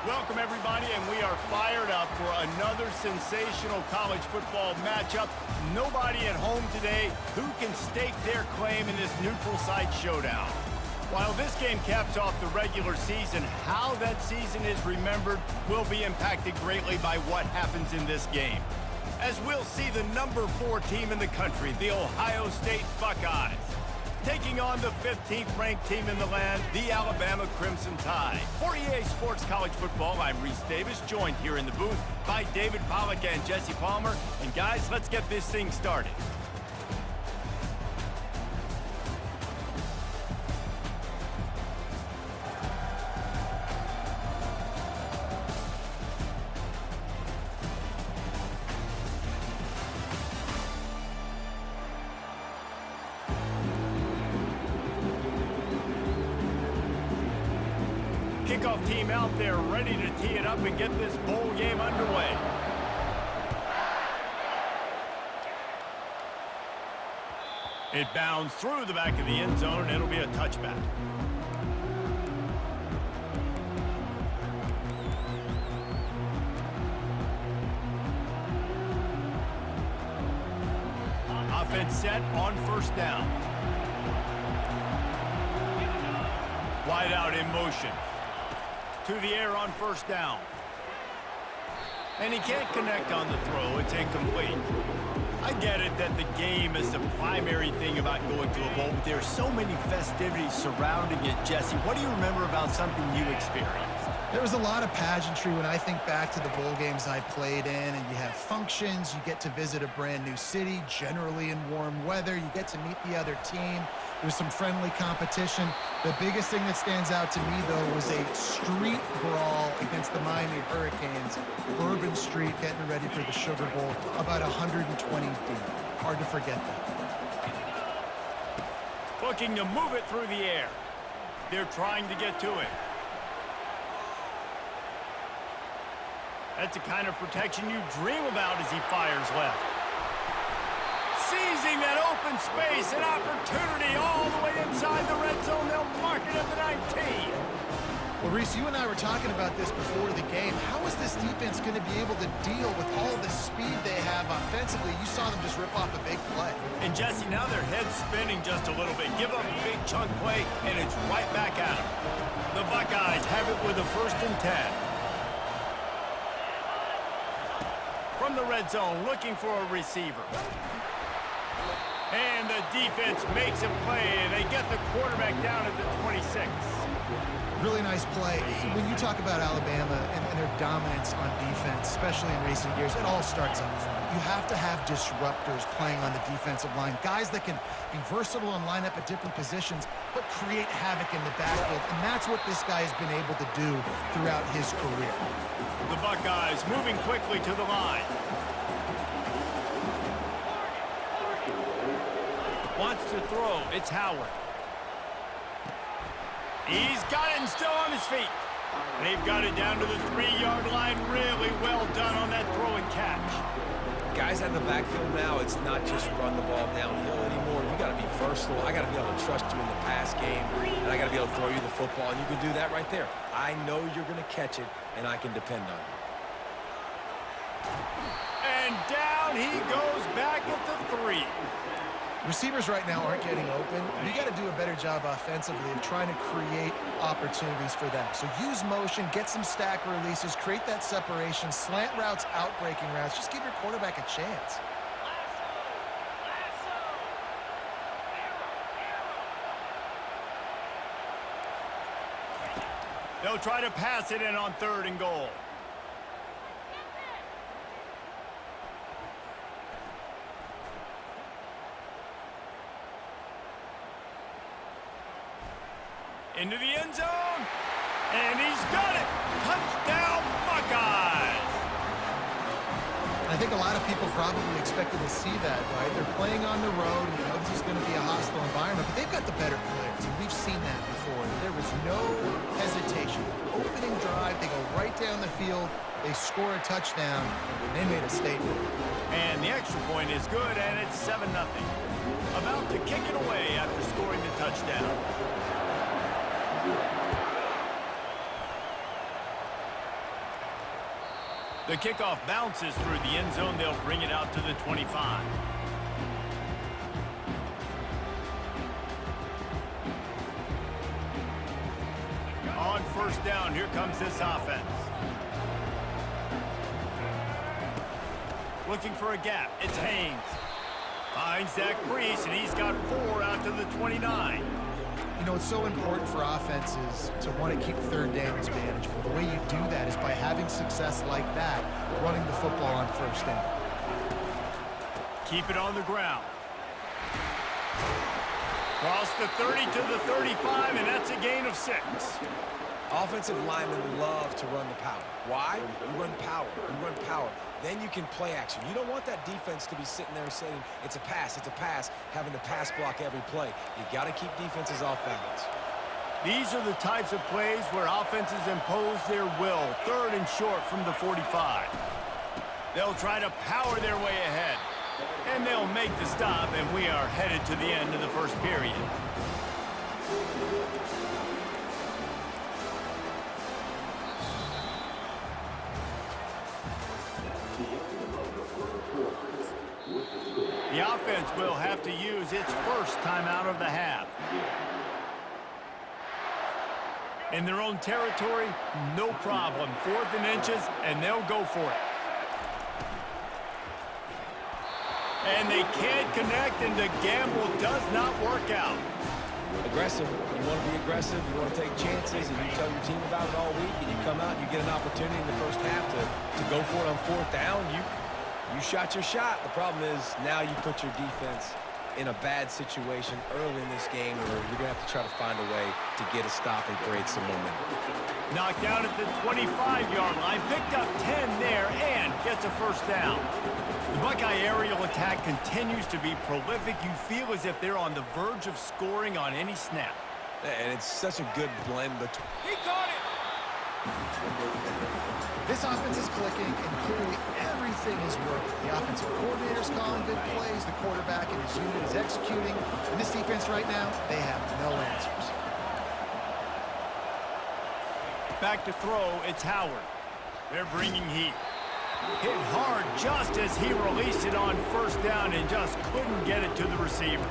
Welcome, everybody, and we are fired up for another sensational college football matchup. Nobody at home today who can stake their claim in this neutral site showdown. While this game caps off the regular season, how that season is remembered will be impacted greatly by what happens in this game. As we'll see the number 4 team in the country, the Ohio State Buckeyes, taking on the 15th ranked team in the land, the Alabama Crimson Tide. For EA Sports College Football, I'm Reese Davis, joined here in the booth by David Pollack and Jesse Palmer. And guys, let's get this thing started. Kickoff team out there ready to tee it up and get this bowl game underway. It bounds through the back of the end zone, and it'll be a touchback. Offense set on first down. Wide out in motion. To the air on first down. And he can't connect on the throw. It's incomplete. I get it that the game is the primary thing about going to a bowl, but there are so many festivities surrounding it. Jesse, what do you remember about something you experienced? There was a lot of pageantry when I think back to the bowl games I played in, and you have functions, you get to visit a brand new city, generally in warm weather, you get to meet the other team. There's some friendly competition. The biggest thing that stands out to me, though, was a street brawl against the Miami Hurricanes. Bourbon Street getting ready for the Sugar Bowl, about 120 deep. Hard to forget that. Looking to move it through the air. They're trying to get to it. That's the kind of protection you dream about as he fires left. Seizing that open space, an opportunity all the way inside the red zone. They'll mark it at the 19. Well, Reese, you and I were talking about this before the game. How is this defense going to be able to deal with all the speed they have offensively? You saw them just rip off a big play. And Jesse, now their head's spinning just a little bit. Give up a big chunk play, and it's right back at them. The Buckeyes have it with a 1st and 10. From the red zone, looking for a receiver. And the defense makes a play, and they get the quarterback down at the 26. Really nice play. When you talk about Alabama and their dominance on defense, especially in recent years, it all starts up front. You have to have disruptors playing on the defensive line, guys that can be versatile and line up at different positions, but create havoc in the backfield, and that's what this guy has been able to do throughout his career. The Buckeyes moving quickly to the line. Wants to throw. It's Howard. He's got it and still on his feet. They've got it down to the 3-yard line. Really well done on that throw and catch. Guys out in the backfield now, it's not just run the ball downhill anymore. You got to be versatile. I got to be able to trust you in the pass game, and I got to be able to throw you the football, and you can do that right there. I know you're going to catch it, and I can depend on you. And down he goes back at the 3. Receivers right now aren't getting open. You got to do a better job offensively of trying to create opportunities for them. So use motion, get some stack releases, create that separation, slant routes, out-breaking routes. Just give your quarterback a chance. They'll try to pass it in on 3rd and goal. Into the end zone, and he's got it. Touchdown, Buckeyes. I think a lot of people probably expected to see that, right? They're playing on the road, and you know this is going to be a hostile environment, but they've got the better players, and we've seen that before. There was no hesitation. Opening drive, they go right down the field, they score a touchdown, and they made a statement. And the extra point is good, and it's 7-0. About to kick it away after scoring the touchdown. The kickoff bounces through the end zone. They'll bring it out to the 25. On first down, here comes this offense. Looking for a gap. It's Haynes. Finds that crease, and he's got 4 out to the 29. You know, it's so important for offenses to want to keep third downs manageable. The way you do that is by having success like that, running the football on first down. Keep it on the ground. Cross the 30 to the 35, and that's a gain of 6. Offensive linemen love to run the power. Why? You run power. You run power. Then you can play action. You don't want that defense to be sitting there saying, it's a pass, having to pass block every play. You got to keep defenses off balance. These are the types of plays where offenses impose their will. 3rd and short from the 45. They'll try to power their way ahead. And they'll make the stop, and we are headed to the end of the first period. The offense will have to use its first timeout of the half. In their own territory, no problem. 4th and inches, and they'll go for it. And they can't connect, and the gamble does not work out. Aggressive. You want to be aggressive. You want to take chances, and you tell your team about it all week, and you come out and you get an opportunity in the first half to go for it on 4th down. You shot your shot. The problem is now you put your defense in a bad situation early in this game where you're going to have to try to find a way to get a stop and create some momentum. Knocked down at the 25-yard line. Picked up 10 there and gets a first down. The Buckeye aerial attack continues to be prolific. You feel as if they're on the verge of scoring on any snap. And it's such a good blend between... He caught it! This offense is clicking, and clearly everything is working. The offensive coordinator's calling good plays, the quarterback and his unit is executing, and this defense right now, they have no answers. Back to throw, it's Howard. They're bringing heat. Hit hard just as he released it on first down and just couldn't get it to the receiver.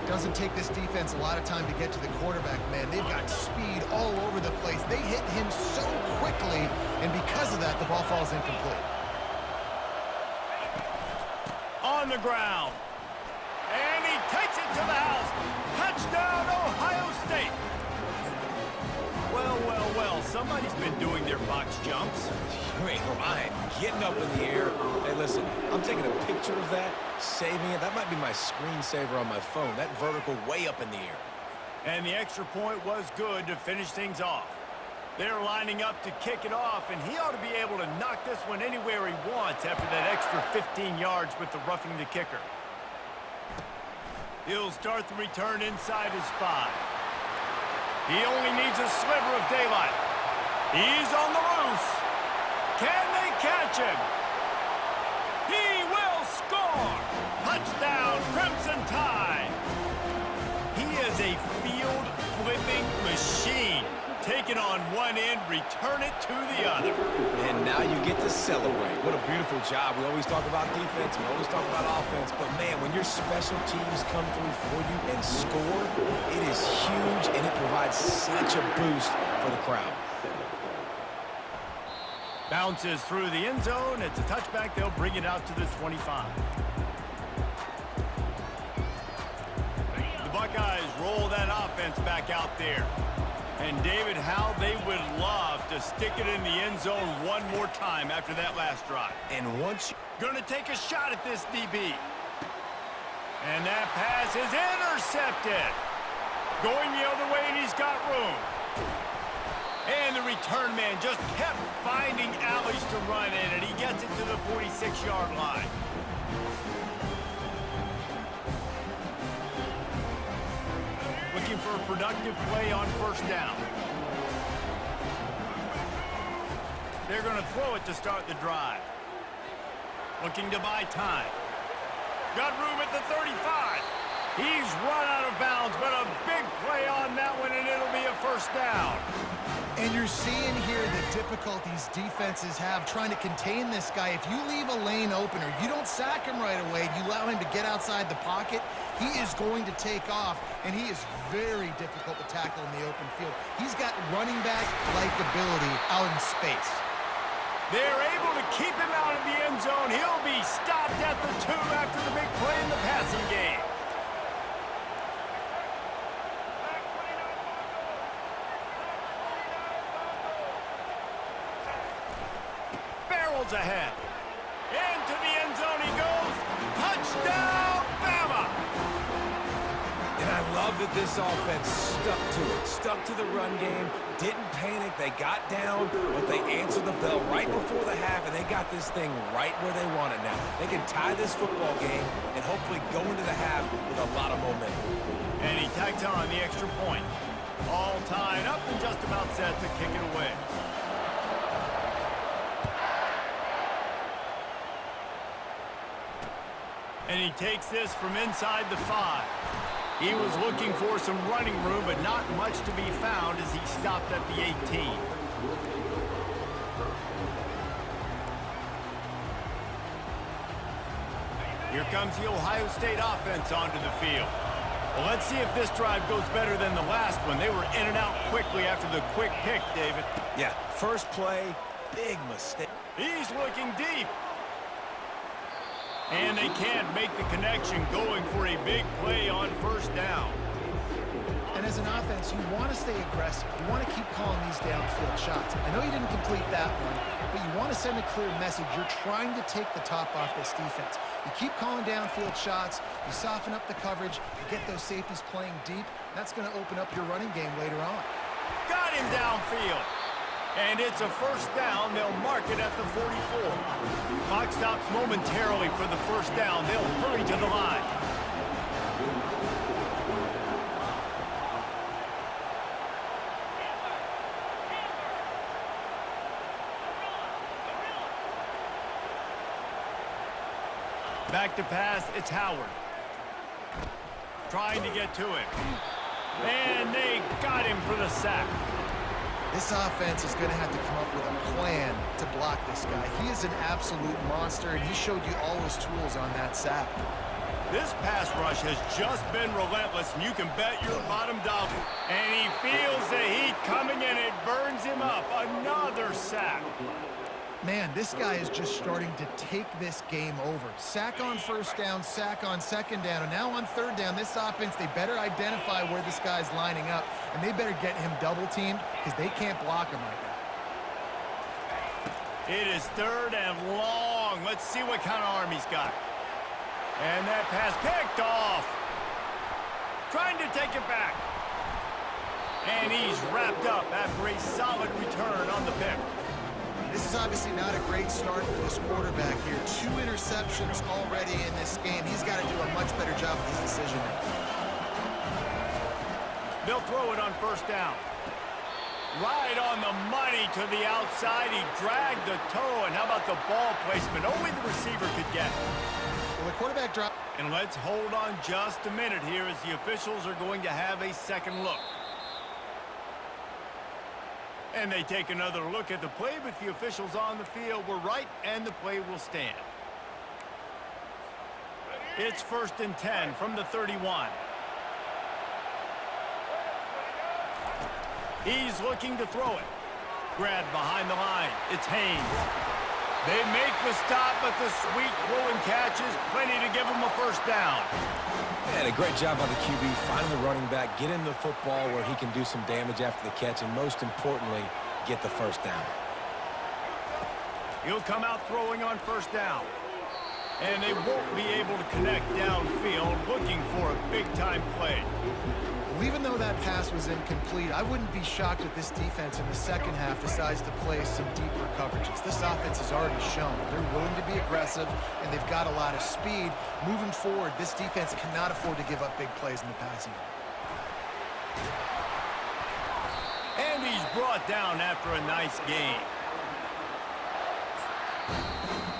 Doesn't take this defense a lot of time to get to the quarterback, man. They've got speed all over the place. They hit him so quickly, and because of that, the ball falls incomplete. On the ground. And he takes it to the house. Touchdown, Ohio State. Well, well, well, somebody's been doing their box jumps. You ain't lying. Getting up in the air. Hey, listen, I'm taking a picture of that, saving it. That might be my screensaver on my phone. That vertical way up in the air. And the extra point was good to finish things off. They're lining up to kick it off, and he ought to be able to knock this one anywhere he wants after that extra 15 yards with the roughing the kicker. He'll start the return inside his 5. He only needs a sliver of daylight. He's on the loose. Can they catch him? He will score! Touchdown, Crimson Tide! He is a field-flipping machine. Take it on one end, return it to the other. And now you get to celebrate. What a beautiful job. We always talk about defense. We always talk about offense. But, man, when your special teams come through for you and score, it is huge, and it provides such a boost for the crowd. Bounces through the end zone. It's a touchback. They'll bring it out to the 25. The Buckeyes roll that offense back out there. And, David, how they would love to stick it in the end zone one more time after that last drive. And once Going to take a shot at this DB. And that pass is intercepted. Going the other way, and he's got room. And the return man just kept finding alleys to run in, and he gets it to the 46-yard line. Looking for a productive play on first down. They're going to throw it to start the drive. Looking to buy time. Got room at the 35. He's run out of bounds, but a big play on that one, and it'll be a first down. And you're seeing here the difficulties defenses have trying to contain this guy. If you leave a lane open or you don't sack him right away, you allow him to get outside the pocket, he is going to take off, and he is very difficult to tackle in the open field. He's got running back-like ability out in space. They're able to keep him out of the end zone. He'll be stopped at the 2 after the big play in the passing game. Barrels ahead. Into the end zone he goes. Touchdown, Bama! And I love that this offense stuck to it, stuck to the run game, didn't panic. They got down, but they answered the bell right before the half, and they got this thing right where they want it now. They can tie this football game and hopefully go into the half with a lot of momentum. And he tags on the extra point. All tied up and just about set to kick it away. And he takes this from inside the 5. He was looking for some running room, but not much to be found as he stopped at the 18. Here comes the Ohio State offense onto the field. Well, let's see if this drive goes better than the last one. They were in and out quickly after the quick pick, David. Yeah, first play, big mistake. He's looking deep. And they can't make the connection, going for a big play on first down. And as an offense, you want to stay aggressive. You want to keep calling these downfield shots. I know you didn't complete that one, but you want to send a clear message. You're trying to take the top off this defense. You keep calling downfield shots, you soften up the coverage, you get those safeties playing deep. That's going to open up your running game later on. Got him downfield. And it's a first down. They'll mark it at the 44. Clock stops momentarily for the first down. They'll hurry to the line. Back to pass, it's Howard. Trying to get to him. And they got him for the sack. This offense is going to have to come up with a plan to block this guy. He is an absolute monster, and he showed you all his tools on that sack. This pass rush has just been relentless, and you can bet your bottom dollar. And he feels the heat coming, and it burns him up. Another sack. Man, this guy is just starting to take this game over. Sack on first down, sack on second down, and now on third down, this offense, they better identify where this guy's lining up, and they better get him double-teamed because they can't block him right now. It is third and long. Let's see what kind of arm he's got. And that pass picked off. Trying to take it back. And he's wrapped up after a solid return on the pick. This is obviously not a great start for this quarterback here. 2 interceptions already in this game. He's got to do a much better job with his decision making. They'll throw it on first down. Right on the money to the outside. He dragged the toe, and how about the ball placement? Only the receiver could get it. Well, the quarterback dropped. And let's hold on just a minute here as the officials are going to have a second look. And they take another look at the play, but the officials on the field were right, and the play will stand. It's 1st and 10 from the 31. He's looking to throw it. Grabbed behind the line. It's Haynes. They make the stop, but the sweet rolling catch is plenty to give him a first down. And a great job by the QB, finding the running back, get him the football where he can do some damage after the catch, and most importantly, get the first down. He'll come out throwing on first down. And they won't be able to connect downfield, looking for a big-time play. Well, even though that pass was incomplete, I wouldn't be shocked if this defense in the second half decides to play some deeper coverages. This offense has already shown they're willing to be aggressive, and they've got a lot of speed. Moving forward, this defense cannot afford to give up big plays in the passing game. And he's brought down after a nice game.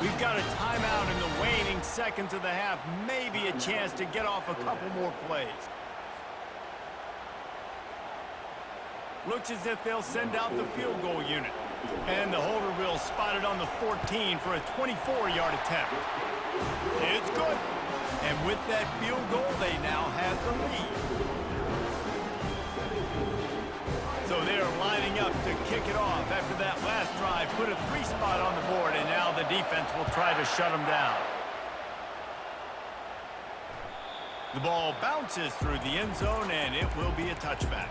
We've got a timeout in the waning seconds of the half. Maybe a chance to get off a couple more plays. Looks as if they'll send out the field goal unit. And the holder will spot it on the 14 for a 24-yard attempt. It's good. And with that field goal, they now have the lead. So they're lining up to kick it off after that last drive. Put a 3 spot on the board, and now the defense will try to shut them down. The ball bounces through the end zone, and it will be a touchback.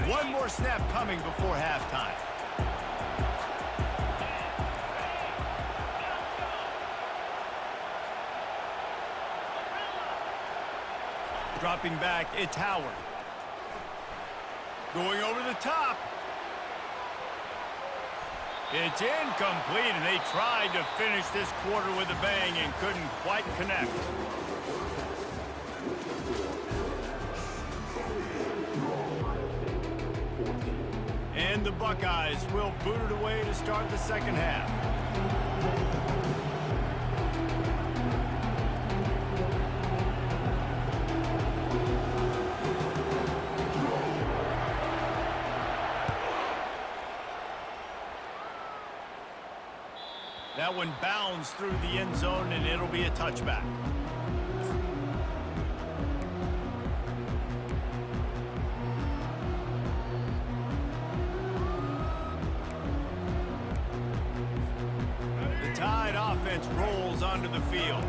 One more snap coming before halftime. Dropping back, it's Howard. Going over the top. It's incomplete, and they tried to finish this quarter with a bang and couldn't quite connect. And the Buckeyes will boot it away to start the second half. That one bounds through the end zone, and it'll be a touchback. The Tide offense rolls onto the field.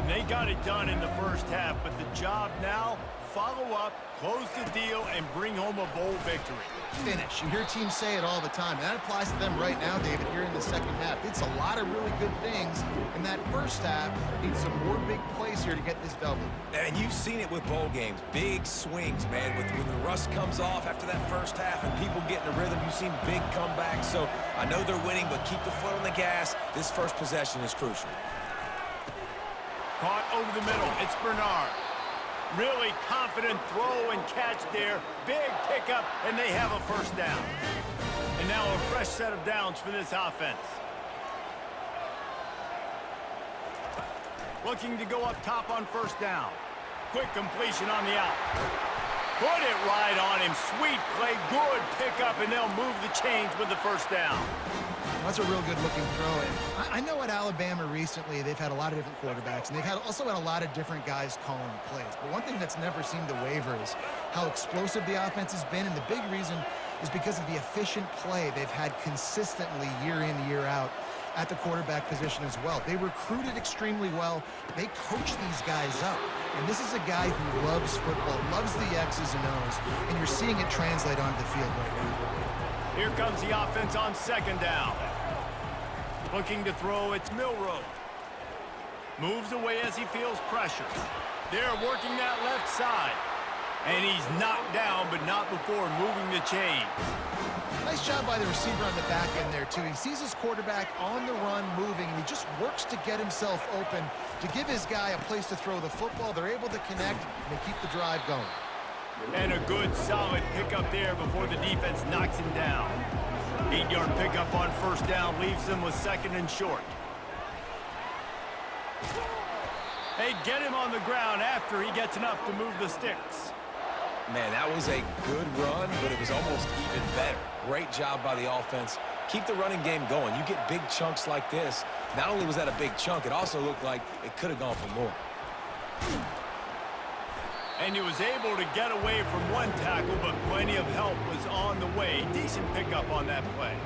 And they got it done in the first half, but the job now, follow up, close the deal, and bring home a bowl victory. Finish. You hear teams say it all the time, and that applies to them right now, David, here in the second half. It's a lot of really good things in that first half. Need some more big plays here to get this double. And you've seen it with bowl games. Big swings, man. When the rust comes off after that first half and people get in a rhythm, you've seen big comebacks. So I know they're winning, but keep the foot on the gas. This first possession is crucial. Caught over the middle. It's Bernard. Really confident throw and catch there. Big pickup, and they have a first down. And now a fresh set of downs for this offense. Looking to go up top on first down. Quick completion on the out. Put it right on him. Sweet play, good pickup, and they'll move the chains with the first down. That's a real good-looking throw. And I know at Alabama recently they've had a lot of different quarterbacks, and they've also had a lot of different guys calling plays. But one thing that's never seemed to waver is how explosive the offense has been, and the big reason is because of the efficient play they've had consistently year in, year out at the quarterback position as well. They recruited extremely well. They coach these guys up. And this is a guy who loves football, loves the X's and O's, and you're seeing it translate onto the field right now. Here comes the offense on second down. Looking to throw, it's Milroe. Moves away as he feels pressure. They're working that left side. And he's knocked down, but not before moving the chains. Nice job by the receiver on the back end there, too. He sees his quarterback on the run moving, and he just works to get himself open to give his guy a place to throw the football. They're able to connect, and they keep the drive going. And a good, solid pickup there before the defense knocks him down. 8-yard pickup on first down leaves them with second and short. They get him on the ground after he gets enough to move the sticks. Man, that was a good run, but it was almost even better. Great job by the offense. Keep the running game going. You get big chunks like this. Not only was that a big chunk, it also looked like it could have gone for more. And he was able to get away from one tackle, but plenty of help was on the way. Decent pickup on that play.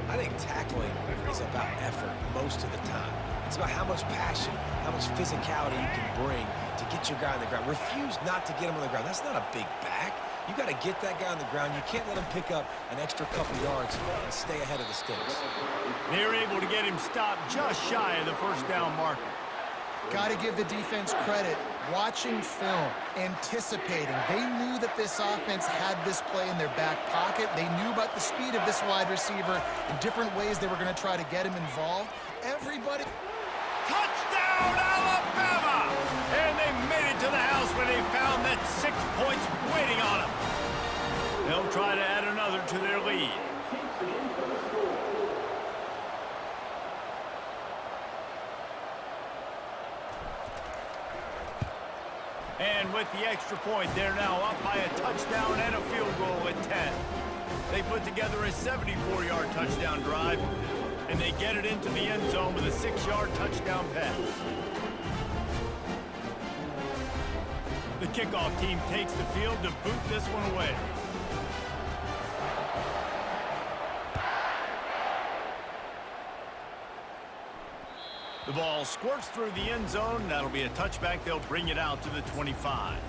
I think tackling is about effort most of the time. It's about how much passion, how much physicality you can bring to get your guy on the ground. Refuse not to get him on the ground. That's not a big back. You got to get that guy on the ground. You can't let him pick up an extra couple yards and stay ahead of the sticks. They're able to get him stopped just shy of the first down marker. Got to give the defense credit. Watching film, anticipating. They knew that this offense had this play in their back pocket. They knew about the speed of this wide receiver and different ways they were going to try to get him involved. Everybody... Touchdown, Alabama! And they made it to the house when they found that 6 points waiting on them. They'll try to add another to their lead. And with the extra point, they're now up by a touchdown and a field goal at 10. They put together a 74-yard touchdown drive, and they get it into the end zone with a 6-yard touchdown pass. The kickoff team takes the field to boot this one away. The ball squirts through the end zone. That'll be a touchback. They'll bring it out to the 25.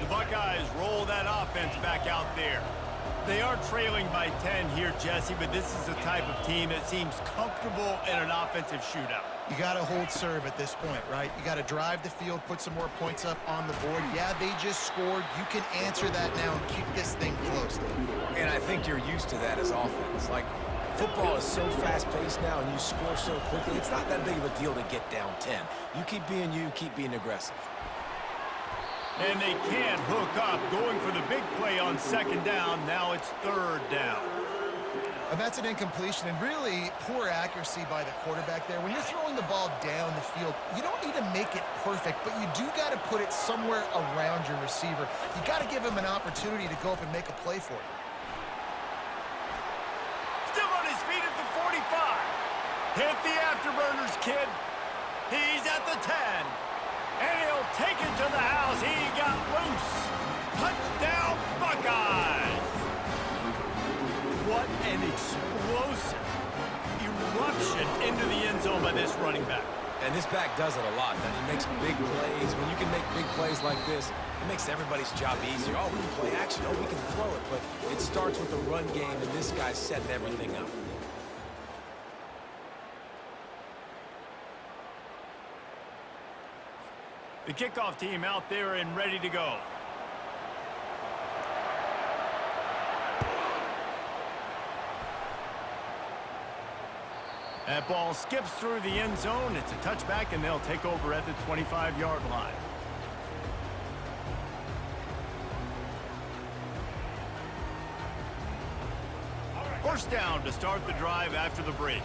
The Buckeyes roll that offense back out there. They are trailing by 10 here, Jesse, but this is the type of team that seems comfortable in an offensive shootout. You got to hold serve at this point, right? You got to drive the field, put some more points up on the board. Yeah, they just scored. You can answer that now and keep this thing close. And I think you're used to that as offense. Like, football is so fast-paced now and you score so quickly, it's not that big of a deal to get down 10. You keep being aggressive. And they can't hook up, going for the big play on second down. Now it's third down. And that's an incompletion, and really poor accuracy by the quarterback there. When you're throwing the ball down the field, you don't need to make it perfect, but you do got to put it somewhere around your receiver. You got to give him an opportunity to go up and make a play for it. Still on his feet at the 45. Hit the afterburners, kid. He's at the 10. And he'll take it to the house. He got loose. Touchdown, Buckeyes. What an explosive eruption into the end zone by this running back. And this back does it a lot. He makes big plays. When you can make big plays like this, it makes everybody's job easier. Oh, we can play action. Oh, we can throw it. But it starts with the run game, and this guy's setting everything up. The kickoff team out there and ready to go. That ball skips through the end zone. It's a touchback, and they'll take over at the 25-yard line. First down to start the drive after the break.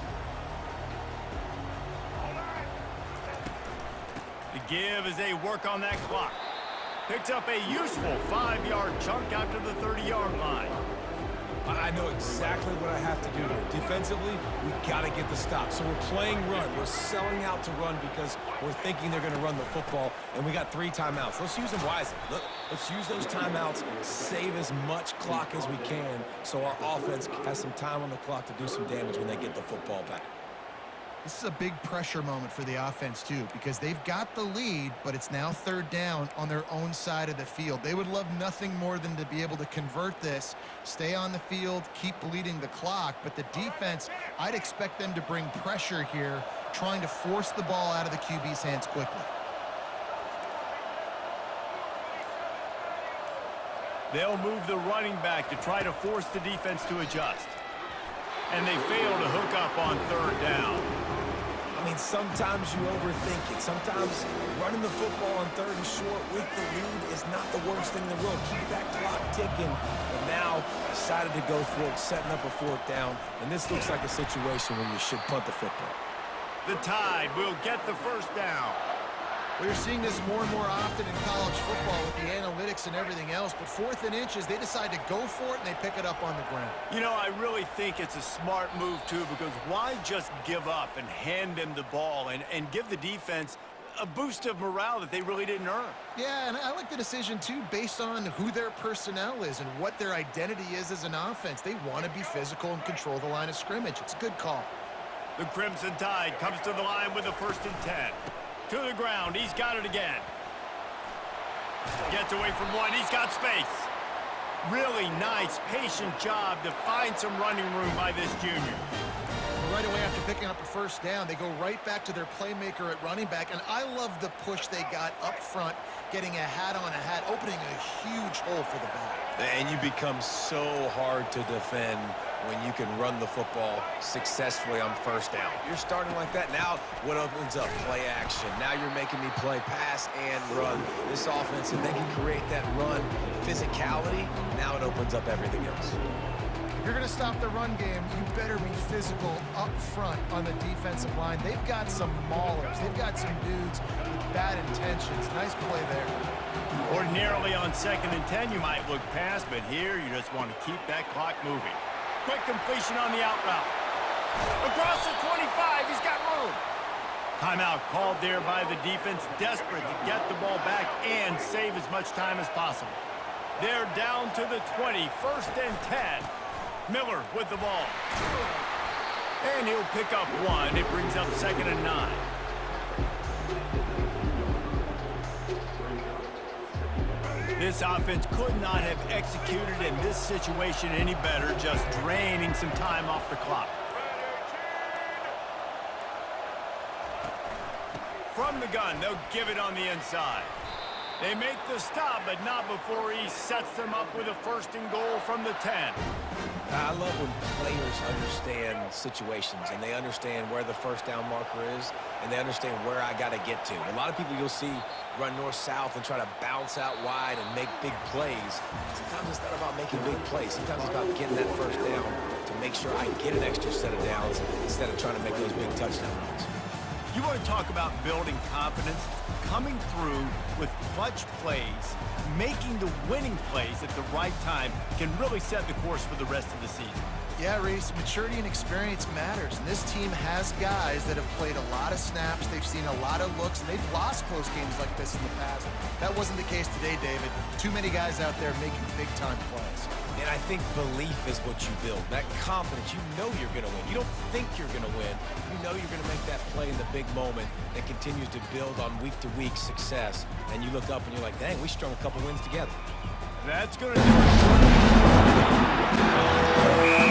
The give as they work on that clock. Picks up a useful 5-yard chunk after the 30-yard line. I know exactly what I have to do here. Defensively, we got to get the stop. So we're playing run. We're selling out to run because we're thinking they're going to run the football, and we got 3 timeouts. Let's use them wisely. Let's use those timeouts, save as much clock as we can so our offense has some time on the clock to do some damage when they get the football back. This is a big pressure moment for the offense, too, because they've got the lead, but it's now third down on their own side of the field. They would love nothing more than to be able to convert this, stay on the field, keep bleeding the clock. But the defense, I'd expect them to bring pressure here, trying to force the ball out of the QB's hands quickly. They'll move the running back to try to force the defense to adjust. And they fail to hook up on third down. I mean, sometimes you overthink it. Sometimes running the football on third and short with the lead is not the worst thing in the world. Keep that clock ticking. But now decided to go for it, setting up a 4th down. And this looks like a situation where you should punt the football. The Tide will get the first down. We're seeing this more and more often in college football with the analytics and everything else, but 4th and inches, they decide to go for it and they pick it up on the ground. You know, I really think it's a smart move, too, because why just give up and hand them the ball and give the defense a boost of morale that they really didn't earn? Yeah, and I like the decision, too, based on who their personnel is and what their identity is as an offense. They want to be physical and control the line of scrimmage. It's a good call. The Crimson Tide comes to the line with a 1st and 10. To the ground, he's got it again. Gets away from one, he's got space. Really nice, patient job to find some running room by this junior. Right away after picking up a 1st down, they go right back to their playmaker at running back, and I love the push they got up front, getting a hat on a hat, opening a huge hole for the ball. And you become so hard to defend when you can run the football successfully on 1st down. You're starting like that. Now what opens up? Play action. Now you're making me play pass and run. This offense, if they can create that run physicality, now it opens up everything else. If you're going to stop the run game, you better be physical up front on the defensive line. They've got some maulers. They've got some dudes with bad intentions. Nice play there. Ordinarily on 2nd and 10, you might look past, but here you just want to keep that clock moving. Quick completion on the out route. Across the 25, he's got room. Timeout called there by the defense, desperate to get the ball back and save as much time as possible. They're down to the 20, 1st and 10. Miller with the ball. And he'll pick up 1. It brings up 2nd and 9. This offense could not have executed in this situation any better, just draining some time off the clock. From the gun, they'll give it on the inside. They make the stop, but not before he sets them up with a 1st and goal from the 10. I love when players understand situations and they understand where the 1st down marker is and they understand where I got to get to. A lot of people you'll see run north-south and try to bounce out wide and make big plays. Sometimes it's not about making big plays. Sometimes it's about getting that 1st down to make sure I get an extra set of downs instead of trying to make those big touchdown runs. You want to talk about building confidence? Coming through with clutch plays, making the winning plays at the right time can really set the course for the rest of the season. Yeah, Reese, maturity and experience matters, and this team has guys that have played a lot of snaps, they've seen a lot of looks, and they've lost close games like this in the past. That wasn't the case today, David. Too many guys out there making big-time plays. And I think belief is what you build. That confidence, you know you're going to win. You don't think you're going to win. You know you're going to make that play in the big moment that continues to build on week-to-week success. And you look up and you're like, dang, we strung a couple wins together. That's going to do it.